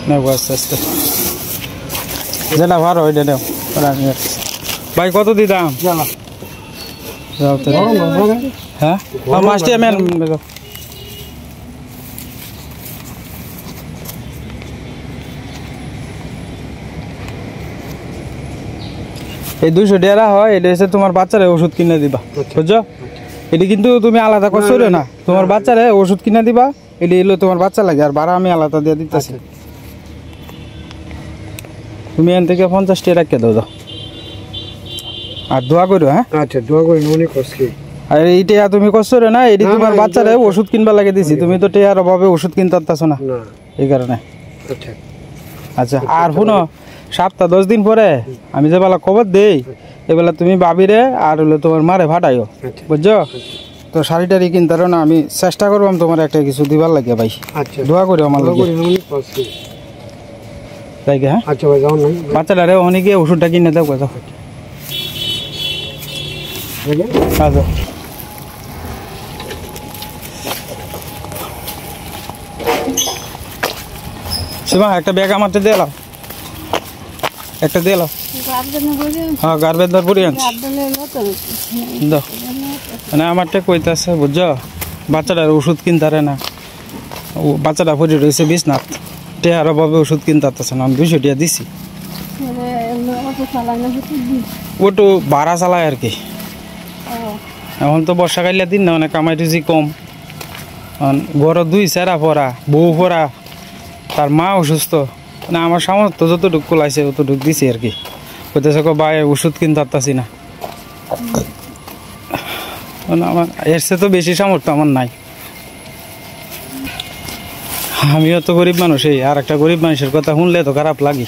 নেব আস্তে আস্তে যেটা ভালো ওইটা নেও ভাই কত দিতাম হ্যাঁ মাছটি আমি এই 200 টাকা হয়, এটা হচ্ছে তোমার বাচ্চারে ওষুধ কিনে দিবা, বুঝছো? এটি কিন্তু তুমি আলাদা করছো না, তোমার বাচ্চারে ওষুধ কিনে দিবা, এটি এলো তোমার বাচ্চা লাগে, আর ভাড়া আমি আলাদা দিয়ে দিতেছি। তুমি এখান থেকে 50 টাকা রাখিয়ে দাও, আর দোয়া করো। হ্যাঁ আচ্ছা, দোয়া করি অনেক কষ্ট। আর এইটা তুমি করছো না, এটি তোমার বাচ্চারে ওষুধ কিনবা লাগে দিছি, তুমি তো টেয়ার অভাবে ওষুধ কিনতে পারতাছো না, এই কারণে। আচ্ছা, আর শুনো, সপ্তাহ 10 দিন পরে আমি যে বেলা খবর দেই, এবেলা তুমি বাবিরে আর হলো তোমার মারে ভাটাইও, বুঝছো? তো শাড়ি টাড়ি কিনতে না, আমি চেষ্টা করবাম তোমার একটা কিছু দিবার লাগে ভাই। আচ্ছা, দোয়া করি আমার লাগে, তাই কি? হ্যাঁ আচ্ছা ভাই, যাও না বাচ্চাটারে অনেকে ওষুধটা কিনে দাও, কোথাও আচ্ছা। সীমা একটা ব্যাগ আমারটা দিয়ে এলাম, একটা দিয়ে এলাম। হ্যাঁ, গার্বেন্দার পুরি আনছি, মানে আমারটা কইতাছে, বুঝছো? বাচ্চাটার ওষুধ কিনতে না, বাচ্চাটা পড়ে রয়েছে বিছনাথ, টেহার অভাবে ওষুধ কিনতে পারতেছে না, আমি 200 টাকা দিছি। ওটু ভাড়া চালায় আর কি, এখন তো বর্ষাকালীন দিন না, মানে কামাই টুজি কম, ঘরে 2 চেরা পড়া, বউ পড়া, তার মা অসুস্থ, মানে আমার সামর্থ্য যতটুকু কোলাইছে অতটুকু দিছি আর কি। কইতেছে ভাই ওষুধ কিনতে পারতাছি না, আমার এর চেয়ে তো বেশি সামর্থ্য আমার নাই। আমিও তো গরিব মানুষ, এই আর একটা গরিব মানুষের কথা শুনলে তো খারাপ লাগে।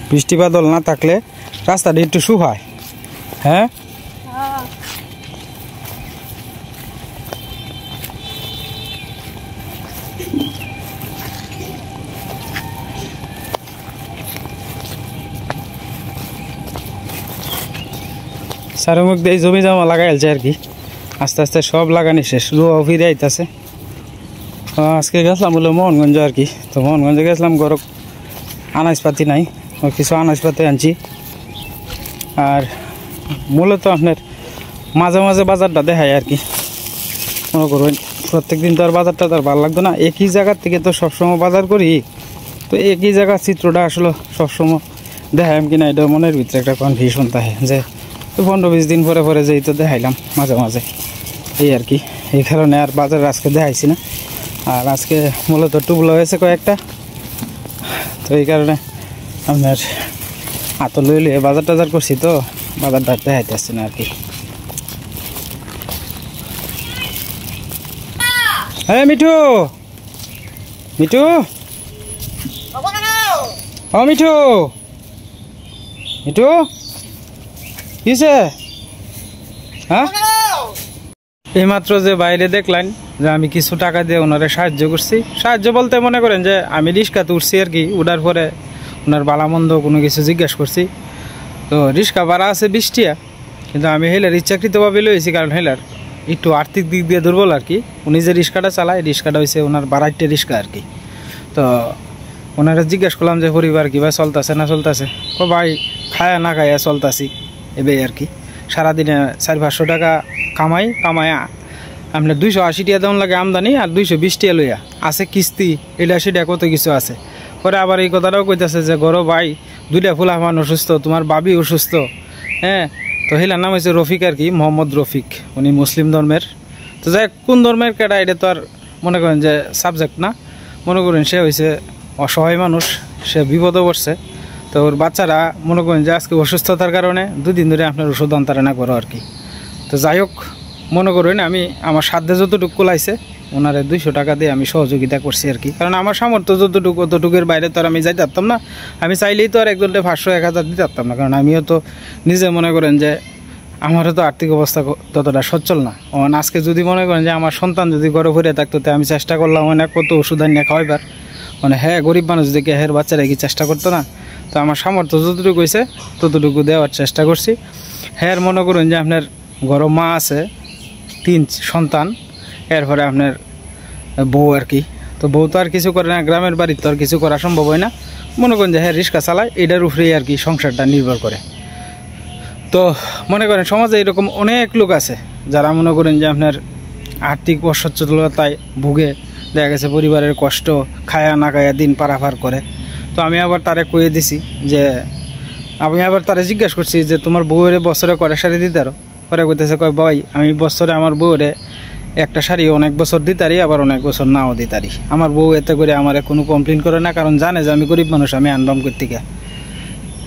বৃষ্টি বাদল না থাকলে রাস্তাটা একটু শুকায়। হ্যাঁ, চারুমুখ দিয়ে জমি জমা লাগাইছে আর কি, আস্তে আস্তে সব লাগানি শেষ, রোয়া ফিরে আইতাছে। আজকে গেছিলাম বলে মোহনগঞ্জ আর কি, তো মোহনগঞ্জে গেছিলাম, গরম আনাজপাতি নাই, কিছু আনাজপাতি আনছি। আর মূলত আপনার মাঝে মাঝে বাজারটা দেখায় আর কি, মনে করবেন প্রত্যেক দিন তো আর বাজারটা তো আর ভালো লাগতো না, একই জায়গার থেকে তো সবসময় বাজার করি, তো একই জায়গার চিত্রটা আসলে সবসময় দেখায় কিনা, এটা মনের ভিতরে একটা কনফিউশন থাকে যে 15-20 দিন পরে পরে যেই তো দেখাইলাম মাঝে মাঝে, এই আর কি। এই কারণে আর বাজারে আজকে দেখাইছি না, আর আজকে মূলত টুবলো হয়েছে কয়েকটা, তো এই কারণে আপনার হাত লইলে বাজার টাজার করছি, তো বাজারটা দেখাইতে আসছি না আর কি। হ্যাঁ মিঠু, মিঠু, ও মিঠু, মিঠু কিসে? হ্যাঁ, এইমাত্র যে বাইরে দেখলেন যে আমি কিছু টাকা দিয়ে ওনারে সাহায্য করছি, সাহায্য বলতে মনে করেন যে আমি রিক্সাতে উঠছি আর কি, উঠার পরে ওনার বালামন্দ কোনো কিছু জিজ্ঞাসা করছি। তো রিক্সা ভাড়া আছে 20 টাকা, কিন্তু আমি হেলার ইচ্ছাকৃতভাবে লইছি, কারণ হেলার একটু আর্থিক দিক দিয়ে দুর্বল আর কি। উনি যে রিক্সাটা চালায়, রিক্সাটা হয়েছে ওনার বাড়াইটে রিক্সা আর কি। তো ওনারা জিজ্ঞাসা করলাম যে পরিবার কী ভাই চলতেছে না চলতেছে, ও ভাই খায়া না খায়া চলতাছি এবার আর কি। সারাদিনে 400-500 টাকা কামায়া আপনার 280 টাকা দেওয়ান লাগে আমদানি, আর 220 টাকা লইয়া আছে কিস্তি, এটা সেটা কত কিছু আছে। পরে আবার এই কথাটাও কইতেছে যে গরো ভাই 2টা ফুলাফান অসুস্থ, তোমার বাবি অসুস্থ। হ্যাঁ, তো হেলার নাম হয়েছে রফিক আর কি, মোহাম্মদ রফিক, উনি মুসলিম ধর্মের। তো যাই কোন ধর্মের কেটা এটা তো আর মনে করেন যে সাবজেক্ট না, মনে করেন সে হয়েছে অসহায় মানুষ, সে বিপদে পড়ছে। তো ওর বাচ্চারা মনে করেন যে আজকে অসুস্থতার কারণে 2 দিন ধরে আপনার ওষুধ আনতারা না করো আর কি। তো যাই হোক, মনে করেন আমি আমার সাধ্যে যতটুকু কোলাইছে ওনারে 200 টাকা দিয়ে আমি সহযোগিতা করছি আর কি, কারণ আমার সামর্থ্য যতটুকু অতটুকুর বাইরে তো আর আমি যাইতে পারতাম না। আমি চাইলেই তো আর একজনটা 500-1000 দিতে পারতাম না, কারণ আমিও তো নিজে মনে করেন যে আমারও তো আর্থিক অবস্থা ততটা সচ্ছল না। আজকে যদি মনে করেন যে আমার সন্তান যদি ঘরে ভরে থাকতো, তো আমি চেষ্টা করলাম অনেক কত ওষুধ আনিয়ে খাওয়াইবার, মানে হ্যাঁ গরিব মানুষ দেখে হ্যাঁ বাচ্চারা কি চেষ্টা করতো না। তো আমার সামর্থ্য যতটুকু হয়েছে ততটুকু দেওয়ার চেষ্টা করছি। হ্যাঁ মনে করুন যে আপনার ঘরে মা আছে, 3 সন্তান, এরপরে আপনার বউ আর কি। তো তো বউ তো আর কিছু করে না, গ্রামের বাড়ির তো আর কিছু করা সম্ভব হয় না। মনে করেন যে হ্যাঁ রিক্সা চালায়, এটার উপরেই আর কি সংসারটা নির্ভর করে। তো মনে করেন সমাজে এরকম অনেক লোক আছে যারা মনে করেন যে আপনার আর্থিক অসচ্ছলতায় ভুগে, দেখা গেছে পরিবারের কষ্ট খায়া না খায়া দিন পারাপার করে। তো আমি আবার তারে কয়ে দিছি যে, আমি আবার তারে জিজ্ঞাসা করছি যে তোমার বউয়ের বছরে কয়টা শাড়ি দিতে আরো? পরে কইতেছে কয় ভাই আমি বছরে আমার বউরে একটা শাড়ি অনেক বছর দিতারি, আবার অনেক বছর নাও দিতারি। আমার বউ এতে করে আমার কোনো কমপ্লেন করে না, কারণ জানে যে আমি গরিব মানুষ, আমি আনবাম করতে গিয়ে।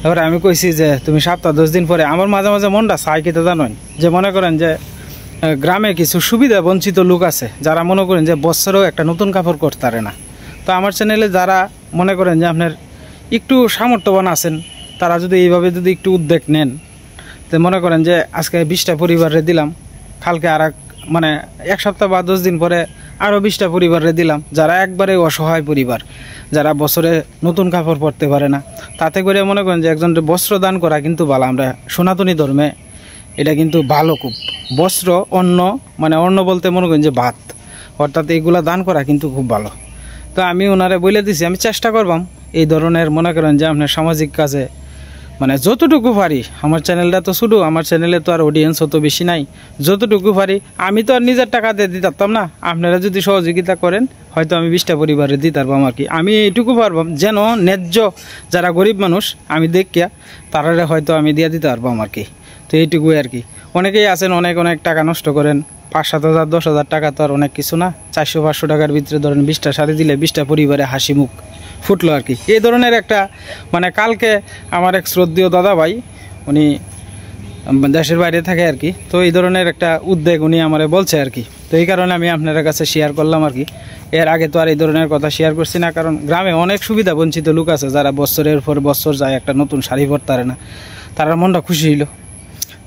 এবার আমি কইছি যে তুমি 7-10 দিন পরে, আমার মাঝে মাঝে মনটা চাই কি তো জানেন, যে মনে করেন যে গ্রামে কিছু সুবিধা বঞ্চিত লোক আছে যারা মনে করেন যে বছরেও একটা নতুন কাপড় করতে পারে না। তো আমার চ্যানেলে যারা মনে করেন যে আপনার একটু সামর্থ্যবান আছেন, তারা যদি এইভাবে যদি একটু উদ্যোগ নেন, তো মনে করেন যে আজকে 20টা পরিবারে দিলাম, কালকে আর মানে 1 সপ্তাহ বা 10 দিন পরে আরও 20টা পরিবারে দিলাম, যারা একবারে অসহায় পরিবার, যারা বছরে নতুন কাপড় পরতে পারে না। তাতে করে মনে করেন যে একজনের বস্ত্র দান করা কিন্তু ভালো। আমরা সনাতনী ধর্মে এটা কিন্তু ভালো খুব। বস্ত্র, অন্ন, মানে অন্ন বলতে মনে করেন যে ভাত, অর্থাৎ এইগুলা দান করা কিন্তু খুব ভালো। তো আমি ওনারে বলে দিছি আমি চেষ্টা করবাম এই ধরনের মনে করেন যে আপনার সামাজিক কাজে, মানে যতটুকু পারি। আমার চ্যানেলটা তো শুধু, আমার চ্যানেলে তো আর অডিয়েন্স অত বেশি নাই, যতটুকু পারি। আমি তো আর নিজের টাকা দিয়ে দিতে পারতাম না, আপনারা যদি সহযোগিতা করেন হয়তো আমি 20টা পরিবারে দিতে পারবাম আর কি। আমি এইটুকু পারবাম যেন ন্যায্য যারা গরিব মানুষ আমি দেখিয়া তারা হয়তো আমি দিয়ে দিতে পারবাম আর কি। তো এইটুকুই আর কি। অনেকেই আছেন অনেক অনেক টাকা নষ্ট করেন, 5-7 হাজার 10 হাজার টাকা তো আর অনেক কিছু না। 400-500 টাকার ভিতরে ধরেন 20টা শাড়ি দিলে 20টা পরিবারে হাসি মুখ ফুটলো আর কি। এই ধরনের একটা, মানে কালকে আমার এক শ্রদ্ধেয় দাদা ভাই, উনি দেশের বাইরে থাকে আর কি। তো এই ধরনের একটা উদ্যোগ উনি আমারে বলছে আর কি। তো এই কারণে আমি আপনার কাছে শেয়ার করলাম আর কি। এর আগে তো আর এই ধরনের কথা শেয়ার করছি না, কারণ গ্রামে অনেক সুবিধা বঞ্চিত লোক আছে যারা বছরের পর বছর যায় একটা নতুন শাড়ি পরতে পারে না, তার মনটা খুশি হইল।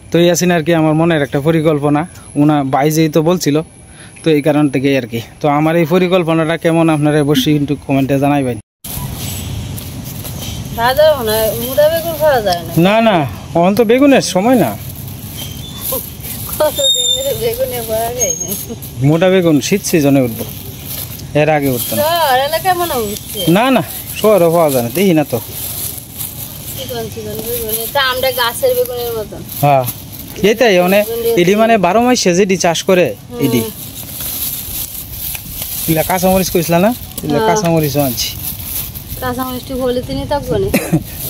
তো এই আছেন আর কি আমার মনের একটা পরিকল্পনা, উনা বাইজেই তো বলছিল, তো এই কারণ থেকেই আর কি। তো আমার এই পরিকল্পনাটা কেমন আপনারা অবশ্যই কিন্তু কমেন্টে জানাইবেন। না না, এখন তো বেগুনের সময় না। মোটা বেগুন শীত সিজনে উঠবো, এর আগে উঠতো না। না শহরও পাওয়া যায় না, দেখি না তো। হ্যাঁ এটাই মানে এটি মানে 12 মাসে যেটি চাষ করে এটি। কাঁচামরিচ কইছিল না, কাঁচামরিচও আনছি।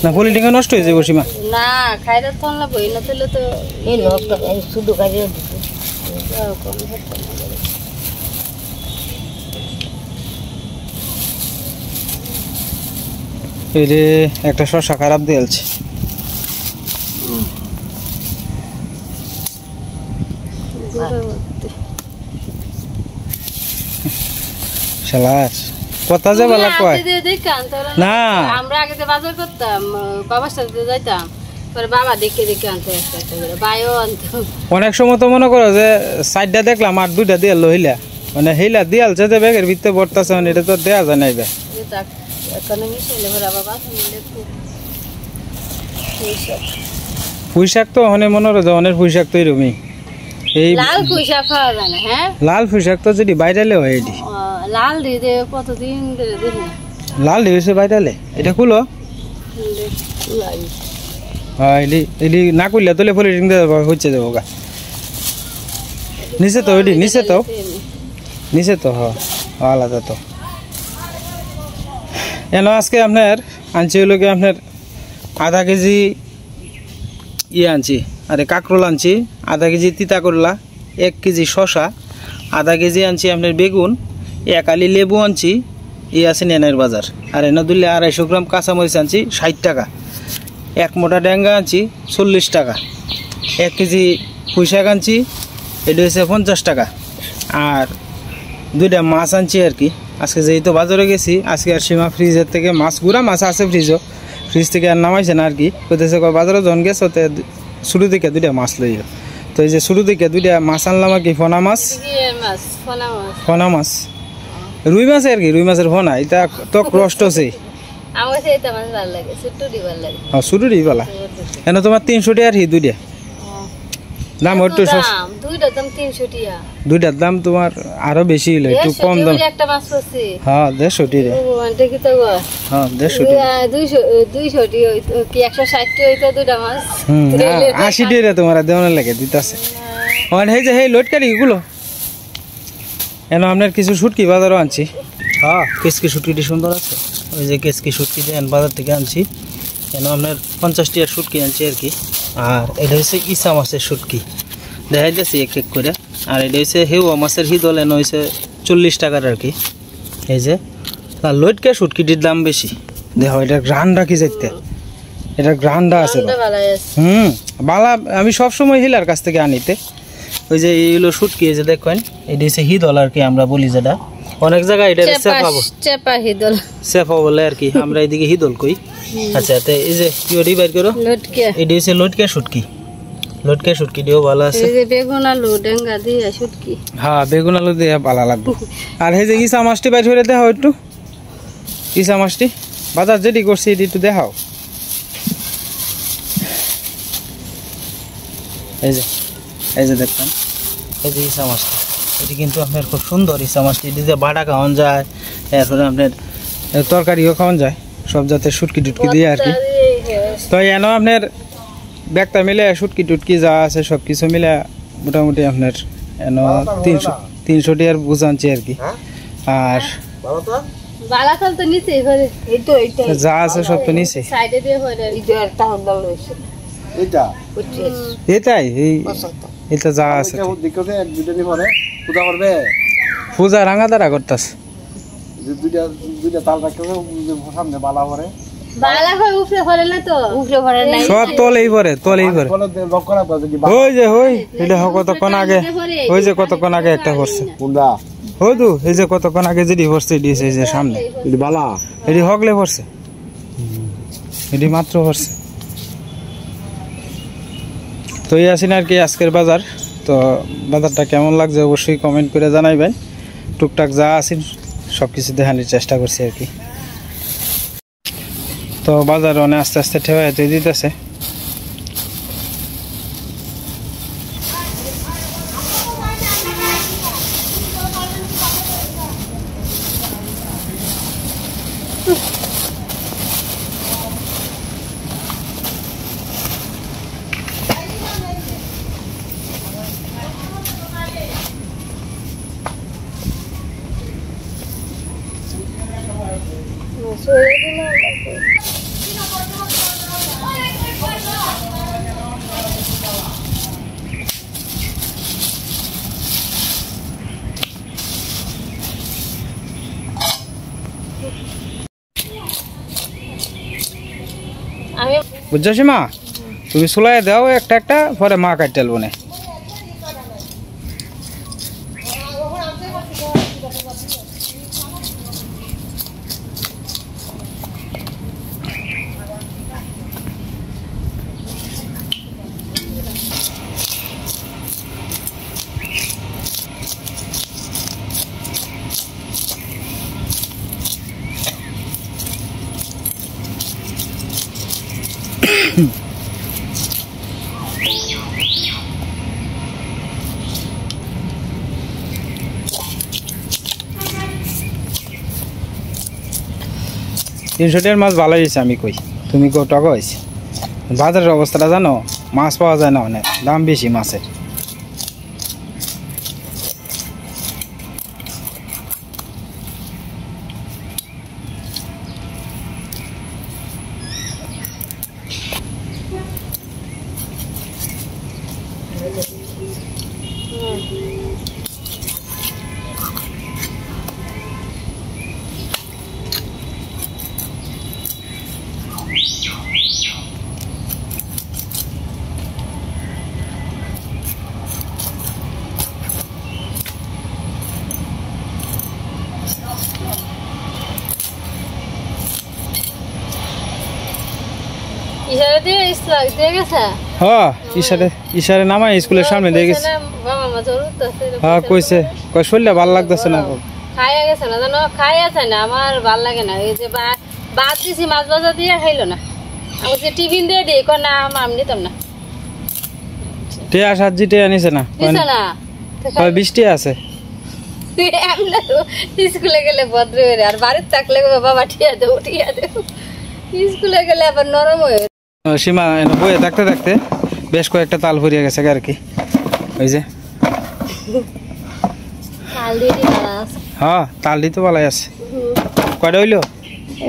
না পলিটিং নষ্ট হয়ে যাবে সীমা। না খাইলে তো না বই না তুলে তো এই লোক শুধু খাইয়ে দিতে। এই রে একটা শসা খারাপ দিয়েছে। শালাস কথা যে বলা কয় না, আমরা আগে তো বাজার করতাম, বাবার সাথে যাইতাম, পরে বাবা দেখে দেখে আনতে একটা একটা করে বাইও আনতো। অনেক সময় তো মনে করো যে সাইডটা দেখলাম আর 2টা দিয়ে লইলা, মানে হেইলা দিয়ালছে যে ব্যাগের ভিতরে পড়তাছে, মানে এটা তো দেয়া যায় না। এটা এখানে মিশাইলে পরে বাবা মিলে খুব পুঁইশাক তো ওখানে মনে হয় যে অনেক পুঁইশাক তো এরকমই। এই লাল পুঁইশাক খাওয়া যায় না। হ্যাঁ লাল পুঁইশাক তো যদি বাইরেলে হয় এটি লাল দিয়ে কতদিন ধরে দেখি লাল দিয়েছে বাইরেলে। এটা খুলো এলি না করলে তোলে পলিটিং হচ্ছে যাবো গা নিচে তো, এটি নিচে তো, নিচে তো আলাদা তো। এন আজকে আপনার আনছি হলো কি আপনার আধা কেজি ইয়ে আনছি, আরে কাঁকরোল আনছি, আধা কেজি তিতা করলা, 1 কেজি শশা, আধা কেজি আনছি আপনার বেগুন, 1 আলি লেবু আনছি, এই আছে নেনের বাজার। আর এনে দিলে 250 গ্রাম কাঁচামরিচ আনছি 60 টাকা, 1 মোটা ডেঙ্গা আনছি 40 টাকা, 1 কেজি পুঁইশাক আনছি এটা হচ্ছে 50 টাকা, আর 2টা মাছ আনছি আর কি। আজকে যেহেতু বাজারে গেছি, আজকে আর সীমা ফ্রিজের থেকে মাছ, গুঁড়া মাছ আছে ফ্রিজও, ফ্রিজ থেকে আর নামাইছে না আর কি। কইতেছে বাজারে যখন গেছে ওতে শুরু দিকে 2টা মাছ লইল। তো এই যে শুরু দিকে 2টা মাছ আনলাম আর কি, ফোনা মাছ, ফোনা মাছ, রুই মাছ আর কি, রুই মাছের ফোনা, এটা তো কষ্ট আছে। শুরু দিই বলা এনে তোমার 300 টাকা আর কি 2টা দাম। একটু দুইটার দাম 300 টাকা। দুইটার দাম তোমার আরো বেশি হইলো, একটু কম দাম। একটা মাছ পড়ছে। হ্যাঁ 150 টাকা। দেখি তো হ্যাঁ 150 টাকা। 200 টাকা কি 160 টাকা হইতো দুইটা মাছ। 80 টাকা তোমার দেওয়ার লাগে দিতাছে। মানে এই যে এই লটকারি এগুলো এনো আপনার কিছু শুটকি বাজারও আনছি। হ্যাঁ কেসকি শুটকিটি সুন্দর আছে, ওই যে কেসকি শুটকি দেন বাজার থেকে আনছি। কেন আপনার 50 টাকার শুটকি আনছি আর কি। আর এটা হচ্ছে ইসা মাছের শুটকি দেখাই দিয়েছি এক এক করে। আর এটা হচ্ছে হেউয়া মাছের হিদল, এনে হয়েছে 40 টাকার আর কি। এই যে আর লটকা শুটকিটির দাম বেশি। দেখো এটা গ্রান্ডা কি দেখতে, এটা গ্রান্ডা আছে। বালা আমি সবসময় হিলার কাছ থেকে আনিতে। ওই যে এইগুলো শুটকি এই যে দেখেন, এটা হচ্ছে হিদল আর কি আমরা বলি, যেটা অনেক জায়গায় এটা চেপা হিদল চেপা বলে আর কি, আমরা এদিকে হিদল কই। আচ্ছা তো এই যে কিওডি বাইর করো, লটকা, এটা হচ্ছে লটকা শুটকি। লটকা শুটকি দিও ভালো আছে। এই যে বেগুন আলু ডেঙ্গা দিয়ে শুটকি। হ্যাঁ বেগুন আলু দিয়ে ভালো লাগবে। আর এই যে ইসা মাছটি বাইর করে দেখাও একটু, ইসা মাছটি বাজার যেটি করছি এটি একটু দেখাও। এই যে এই যে দেখবেন, এই যে ইসা মাছটি, এটি কিন্তু আপনার খুব সুন্দর ইসা মাছটি। এটি দিয়ে বাটা খাওয়ান যায়, এরপরে আপনার তরকারিও খাওয়ান যায়, সব জাতের শুটকি টুটকি দিয়ে আর কি। তো এন আপনার ব্যাগটা মিলে শুটকি টুটকি যা আছে সব কিছু মিলে মোটামুটি আপনার এন 300 টাকার বুঝানছি আর কি। আর যা আছে সব তো নিচে এটাই, এটা যা আছে পূজা রাঙা দ্বারা করতেছে। সব তলেই পরে, তলেই পরে। ওই যে ওই এটা কতক্ষণ আগে, ওই যে কতক্ষণ আগে একটা করছে হদু, এই যে কতক্ষণ আগে যেটি পড়ছে এটি এই যে সামনে এটি হগলে পড়ছে, এটি মাত্র পড়ছে। তো এই আছেন আর কি আজকের বাজার। তো বাজারটা কেমন লাগছে অবশ্যই কমেন্ট করে জানাইবেন। টুকটাক যা আছেন সব কিছু দেখানোর চেষ্টা করছি আর কি। তো বাজার অনেক আস্তে আস্তে ঠেওয়া দিতেছে। বুঝছো সীমা, তুমি চুলাই দাও একটা একটা, পরে মা কাটতে আলবো না। তিনশোটির মাছ ভালো হয়েছে আমি কই, তুমি কো টাকা হয়েছে। বাজারের অবস্থাটা জানো, মাছ পাওয়া যায় না, অনেক দাম বেশি মাছের। ইশারে নামাই স্কুলের সামনে দিয়ে গেছে। হ্যাঁ কইছে, কই শরীরটা ভালো লাগতেছে না, খাইয়া গেছে না জানো, খাইয়াছে না, আমার ভাল লাগে না। এই যে বাদ দিছি মাছ বাজার দিয়ে খাইলো না, আমি যে টিফিন দিয়ে দিই, না আমি নিতাম না। টিয়া সাজি টিয়া নিছে না দিছে না কয় 20 টিয়া আছে স্কুলে গেলে ভদ্র হয়ে আর বাড়িতে থাকলে বাবা টিয়া দেবো স্কুলে গেলে আবার নরম হয়ে সীমা বইয়ে থাকতে থাকতে বেশ কয়েকটা তাল ফুরিয়ে গেছে আর কি ওই যে হ্যাঁ তাল দিতে ভালোই আছে কয়টা হইলো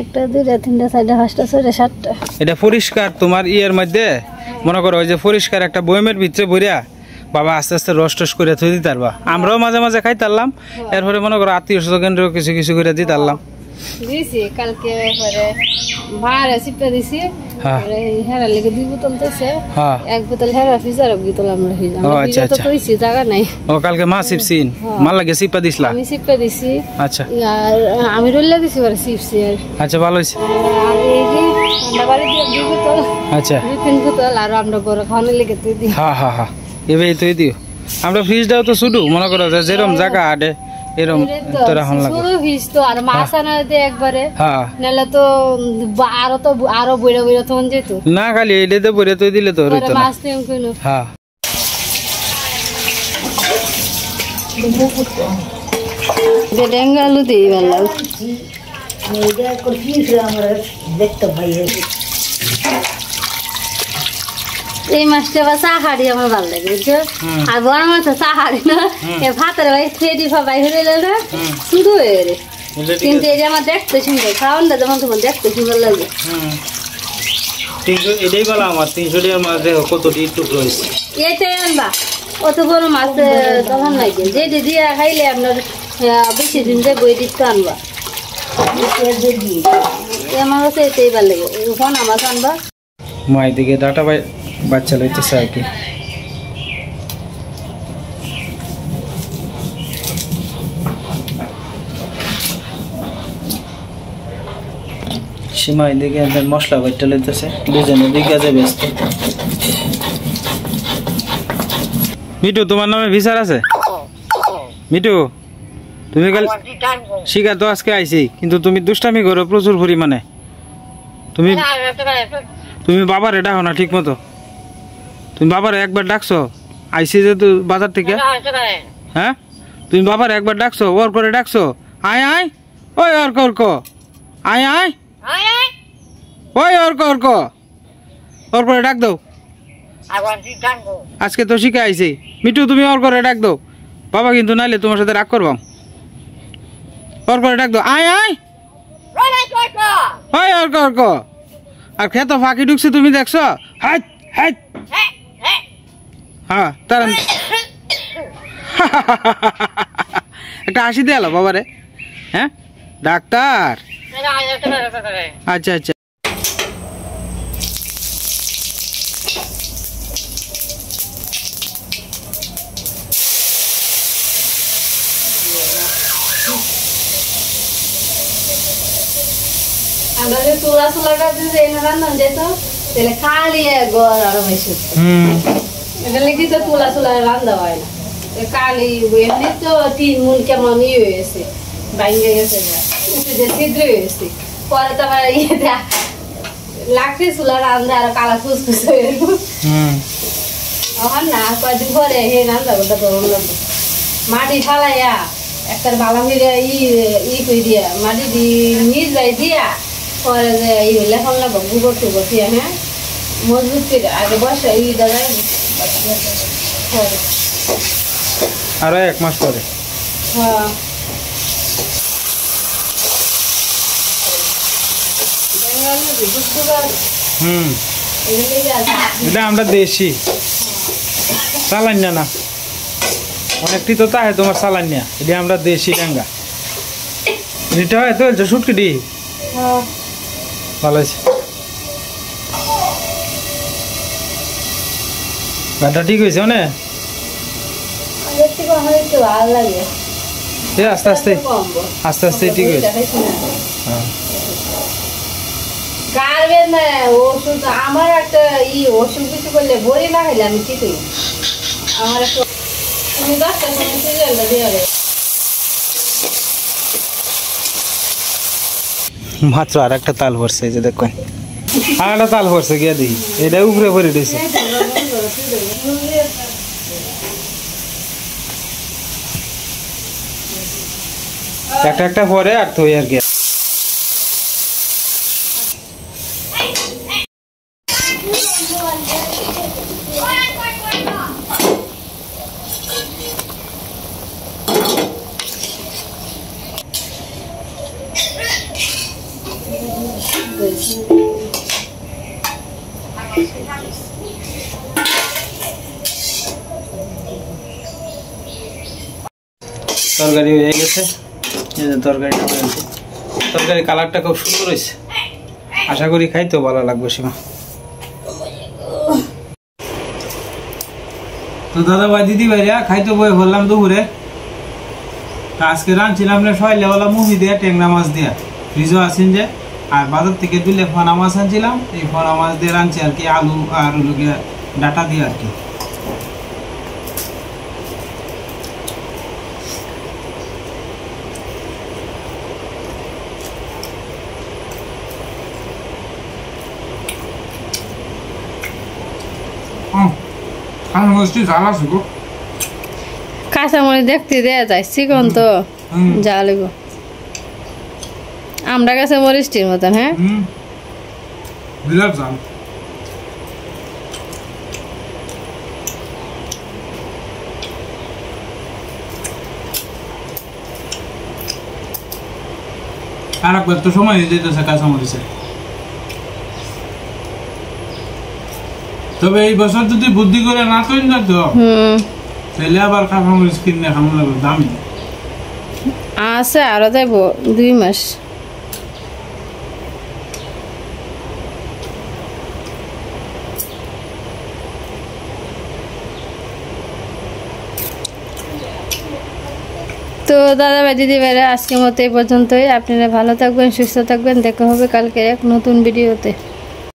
একটা দুইটা তিনটা চারটা পাঁচটা ছয়টা সাতটা এটা পরিষ্কার তোমার ইয়ের মধ্যে মনে করো ওই যে পরিষ্কার একটা বয়মের ভিতরে ভরিয়া বাবা আস্তে আস্তে রস টস করে থই দিতে পারবা আমরাও মাঝে মাঝে খাইতারলাম এরপরে মনে করো আত্মীয় স্বজন কিছু কিছু করে দিতে পারলাম দিছি কালকে পরে ভাড়া সিপে দিছি হেরা লেগে 2 বোতল দিছে এক বোতল হেরা ফিজার এক বোতল আমরা ফিজার আচ্ছা আচ্ছা কইছি জায়গা নাই ও কালকে মা সিপসিন মাল লাগে সিপা দিছলা আমি সিপে দিছি আচ্ছা আর আমি রইলা দিছি পরে সিপসি আচ্ছা ভালো হইছে আর এই যে আমরা বাড়ি দিয়ে 2 বোতল আচ্ছা 2-3 বোতল আর আমরা ঘরে খাওয়ানো লেগে তুই দি হ্যাঁ হ্যাঁ হ্যাঁ এবেই তুই দিও আমরা ফ্রিজটাও তো শুধু মনে করো যেরকম জায়গা আডে এরকম তো রাখন লাগে শুধু ফিস তো আর মাছ আনাতে একবারে হ্যাঁ নালে তো আরো বইরা বইরা তখন যেত না খালি এটাতে বইরে তুই দিলে তো রইতো না মাছ তেম কইনো হ্যাঁ যে ডেঙ্গালু দেই ভালো মেয়েদের করছি আমরা দেখতে পাই এই মাছটা বা চা হাড়ি আমার ভালো লাগে বুঝছো আর বড় মাছ চা হাড়ি না এ ভাতের ভাই খেয়ে ভাই হয়ে না শুধু হয়ে রে কিন্তু এই যে আমার দেখতে সুন্দর খাওয়ানটা যেমন তোমার দেখতে সুন্দর লাগে 300 এটাই বলা আমার 300 টাকার মাছ দেখো কতটি টুকরো হয়েছে এইটাই আনবা অত বড় মাছ তখন নাই যে দিয়ে খাইলে আপনার বেশি দিন যে বই দিতে আনবা আমার কাছে এটাই ভালো লাগে ওখানে মাছ আনবা মায়ের দিকে ডাটা বাচ্চা লইতেছে আর কি সীমা এদিকে মশলা বাচ্চা লইতেছে দুজনে দুই কাজে ব্যস্ত মিটু তোমার নামে বিচার আছে মিটু তুমি কাল শিকার তো আজকে আইছি কিন্তু তুমি দুষ্টামি করো প্রচুর পরিমাণে তুমি বাবার এটা হো না ঠিক মতো তুমি বাবার একবার ডাকছো আইসি যে বাজার থেকে হ্যাঁ তুমি বাবার একবার ডাকছো ওর করে ডাকছো আয় আয় ওই অর্ক আয় আয় ওই অর্ক ওর করে ডাক দাও আজকে তো শিখে আইছি মিটু তুমি ওর করে ডাক দাও বাবা কিন্তু নাইলে তোমার সাথে রাগ করবাম ওর করে ডাক দাও আয় আয় ওই অর্ক আর খেতো ফাঁকি ঢুকছে তুমি দেখছো হাট হাট হ্যাঁ তার একটা হাসি দিয়ে এলো বাবারে হ্যাঁ ডাক্তার আচ্ছা আচ্ছা আমরা যে তুলা কাটতে রান্না যেত তাহলে খালি গড় আরো বেশি এটা লেগে তো তুলা রান্না হয় না কালি এমনি তো 3 মন কেমন হয়েছে বাইরে গেছে উঠে যে ছিদ্র হয়েছে পরে তো আবার লাগছে চুলা রান্না আর কালা ফুসফুস হয়ে আমার না কয়েকদিন পরে হে রান্না করতে গরম লাগবে মাটি ফালাইয়া একটা বালা ফিরে করে দিয়া মাটি নিজ যাই দিয়া পরে যে লেখন লাগবো গোবর টুবর দিয়া হ্যাঁ মজবুত করে আগে বসে দাঁড়ায় আরো 1 মাস পরে হ্যাঁ এটা আমরা দেশি চালান না অনেকটি তো তাই তোমার চালান না এটা আমরা দেশি ডাঙ্গা এটা হয় তো শুটকিটি ভালো আছে গাটা ঠিক হয়েছে মানে আস্তে আস্তে আস্তে আস্তে ঠিক হয়েছে ওষুধ আমার একটা ওষুধ কিছু করলে বই না খাইলে আমি ঠিক হই আমার একটা তুমি 10টার সময় সিরিয়ালটা দিয়ে মাত্র আর একটা তাল ভরছে যে দেখুন আর একটা তাল ভরছে গিয়া দিই এটা উপরে ভরে দিয়েছে একটা একটা পরে আর তো আর কি। তরকারি হয়ে গেছে, এই যে তরকারিটা হয়েছে। তরকারি কালারটা খুব সুন্দর হয়েছে, আশা করি খাইতেও ভালো লাগবে সীমা। তো দাদা ভাই দিদি ভাইরা খাইতে বই বললাম দুপুরে। আজকে রাঁধছিলাম না সয়লাওয়ালা মুহি দিয়ে ট্যাংরা মাছ দিয়া, ফ্রিজও আছেন যে। আর বাজার থেকে দুলে ফোনা মাছ আনছিলাম, এই ফোনা মাছ দিয়ে রাঁধছি আর কি, আলু আর ডাটা দিয়ে আর কি। কাঁচামরিচ দেখতে দেয়া যায় চিকন তো যা লাগবে আমরা কাছে মরিচটির মতন। হ্যাঁ আর একবার তো সময় হয়ে যেতেছে কাঁচামরিচের। তবে এই বছর যদি বুদ্ধি করে না করেন না তো তাহলে আবার কাঁচামরিচ কিনে খামো লাগবে, দামি আছে আরো যাইব 2 মাস। তো দাদা ভাই দিদি ভাইরা আজকের মতো এই পর্যন্তই। আপনারা ভালো থাকবেন, সুস্থ থাকবেন, দেখা হবে কালকে এক নতুন ভিডিওতে।